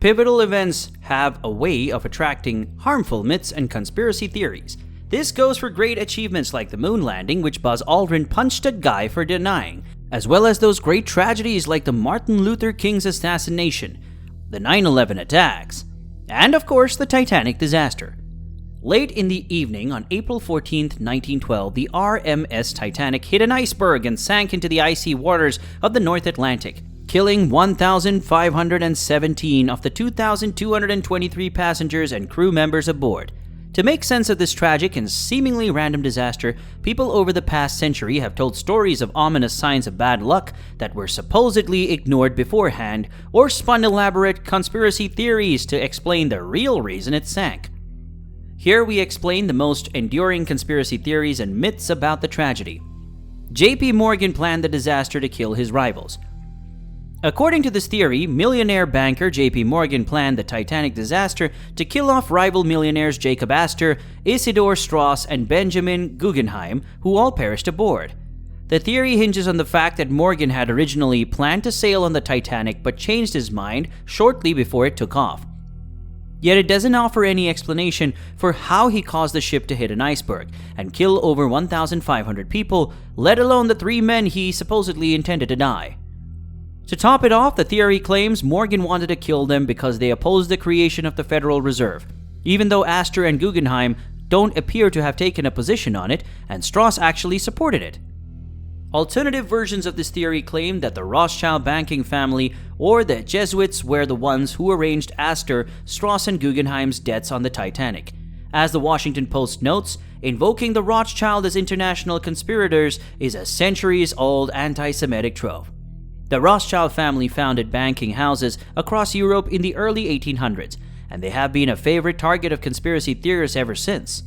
Pivotal events have a way of attracting harmful myths and conspiracy theories. This goes for great achievements like the moon landing, which Buzz Aldrin punched a guy for denying, as well as those great tragedies like the Martin Luther King's assassination, the 9/11 attacks, and of course the Titanic disaster. Late in the evening on April 14, 1912, the RMS Titanic hit an iceberg and sank into the icy waters of the North Atlantic, killing 1,517 of the 2,223 passengers and crew members aboard. To make sense of this tragic and seemingly random disaster, people over the past century have told stories of ominous signs of bad luck that were supposedly ignored beforehand, or spun elaborate conspiracy theories to explain the real reason it sank. Here we explain the most enduring conspiracy theories and myths about the tragedy. J.P. Morgan planned the disaster to kill his rivals. According to this theory, millionaire banker J.P. Morgan planned the Titanic disaster to kill off rival millionaires Jacob Astor, Isidor Strauss, and Benjamin Guggenheim, who all perished aboard. The theory hinges on the fact that Morgan had originally planned to sail on the Titanic but changed his mind shortly before it took off. Yet it doesn't offer any explanation for how he caused the ship to hit an iceberg and kill over 1,500 people, let alone the 3 men he supposedly intended to die. To top it off, the theory claims Morgan wanted to kill them because they opposed the creation of the Federal Reserve, even though Astor and Guggenheim don't appear to have taken a position on it, and Strauss actually supported it. Alternative versions of this theory claim that the Rothschild banking family or the Jesuits were the ones who arranged Astor, Strauss, and Guggenheim's debts on the Titanic. As the Washington Post notes, invoking the Rothschild as international conspirators is a centuries-old anti-Semitic trope. The Rothschild family founded banking houses across Europe in the early 1800s, and they have been a favorite target of conspiracy theorists ever since.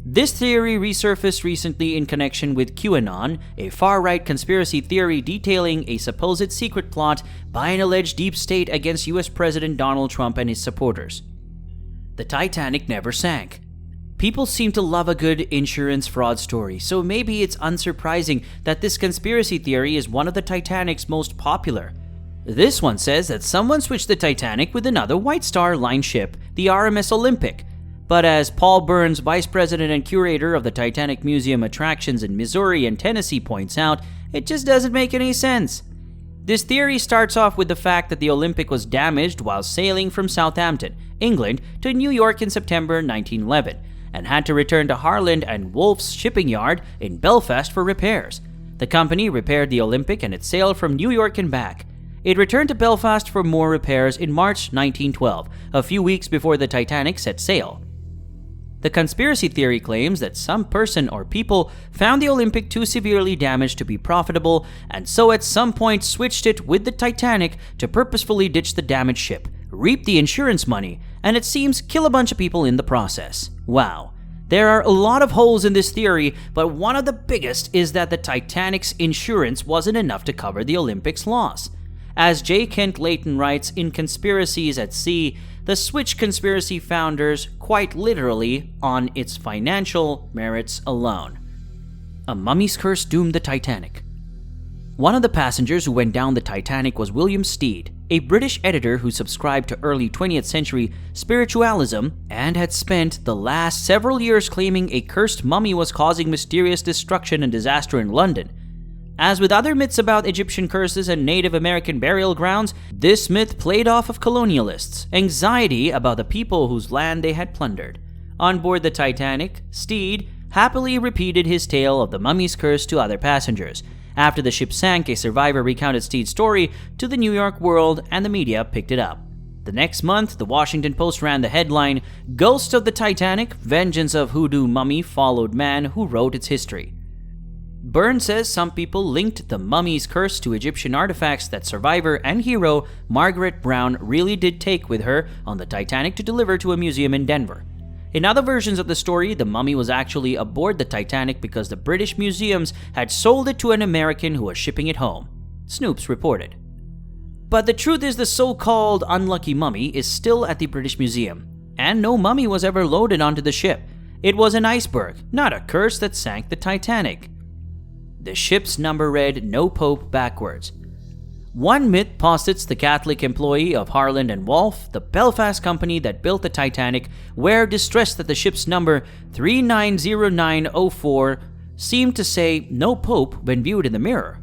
This theory resurfaced recently in connection with QAnon, a far-right conspiracy theory detailing a supposed secret plot by an alleged deep state against US President Donald Trump and his supporters. The Titanic never sank. People seem to love a good insurance fraud story, so maybe it's unsurprising that this conspiracy theory is one of the Titanic's most popular. This one says that someone switched the Titanic with another White Star Line ship, the RMS Olympic. But as Paul Burns, vice president and curator of the Titanic Museum attractions in Missouri and Tennessee, points out, it just doesn't make any sense. This theory starts off with the fact that the Olympic was damaged while sailing from Southampton, England, to New York in September 1911, and had to return to Harland and Wolff's shipping yard in Belfast for repairs. The company repaired the Olympic and it sailed from New York and back. It returned to Belfast for more repairs in March 1912, a few weeks before the Titanic set sail. The conspiracy theory claims that some person or people found the Olympic too severely damaged to be profitable, and so at some point switched it with the Titanic to purposefully ditch the damaged ship, reap the insurance money, and it seems kill a bunch of people in the process. Wow. There are a lot of holes in this theory, but one of the biggest is that the Titanic's insurance wasn't enough to cover the Olympic's loss. As J. Kent Layton writes in Conspiracies at Sea, the Switch conspiracy founders quite literally on its financial merits alone. A mummy's curse doomed the Titanic. One of the passengers who went down the Titanic was William Stead, a British editor who subscribed to early 20th century spiritualism and had spent the last several years claiming a cursed mummy was causing mysterious destruction and disaster in London. As with other myths about Egyptian curses and Native American burial grounds, this myth played off of colonialists' anxiety about the people whose land they had plundered. On board the Titanic, Stead happily repeated his tale of the mummy's curse to other passengers. After the ship sank, a survivor recounted Stead's story to the New York World and the media picked it up. The next month, the Washington Post ran the headline, "Ghost of the Titanic, Vengeance of Hoodoo Mummy Followed Man Who Wrote Its History." Burns says some people linked the mummy's curse to Egyptian artifacts that survivor and hero Margaret Brown really did take with her on the Titanic to deliver to a museum in Denver. In other versions of the story, the mummy was actually aboard the Titanic because the British museums had sold it to an American who was shipping it home, Snopes reported. But the truth is the so-called unlucky mummy is still at the British Museum, and no mummy was ever loaded onto the ship. It was an iceberg, not a curse that sank the Titanic. The ship's number read "No Pope" backwards. One myth posits the Catholic employee of Harland and Wolff, the Belfast company that built the Titanic, were distressed that the ship's number 390904 seemed to say no pope when viewed in the mirror.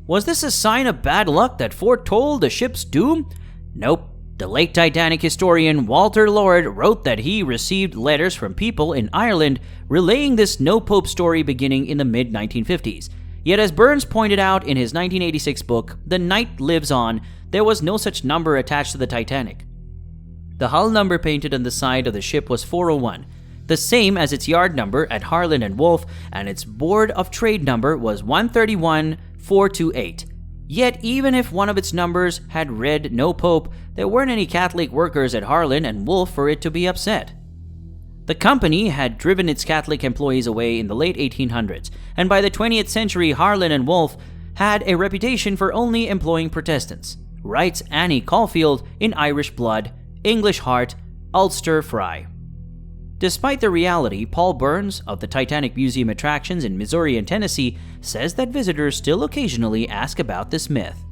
Was this a sign of bad luck that foretold the ship's doom? Nope. The late Titanic historian Walter Lord wrote that he received letters from people in Ireland relaying this no pope story beginning in the mid-1950s. Yet as Burns pointed out in his 1986 book, The Night Lives On, there was no such number attached to the Titanic. The hull number painted on the side of the ship was 401, the same as its yard number at Harland and Wolff, and its Board of Trade number was 131428. Yet even if one of its numbers had read no pope, there weren't any Catholic workers at Harland and Wolff for it to be upset. The company had driven its Catholic employees away in the late 1800s, and by the 20th century, Harland and Wolff had a reputation for only employing Protestants, writes Annie Caulfield in Irish Blood, English Heart, Ulster Fry. Despite the reality, Paul Burns of the Titanic Museum attractions in Missouri and Tennessee says that visitors still occasionally ask about this myth.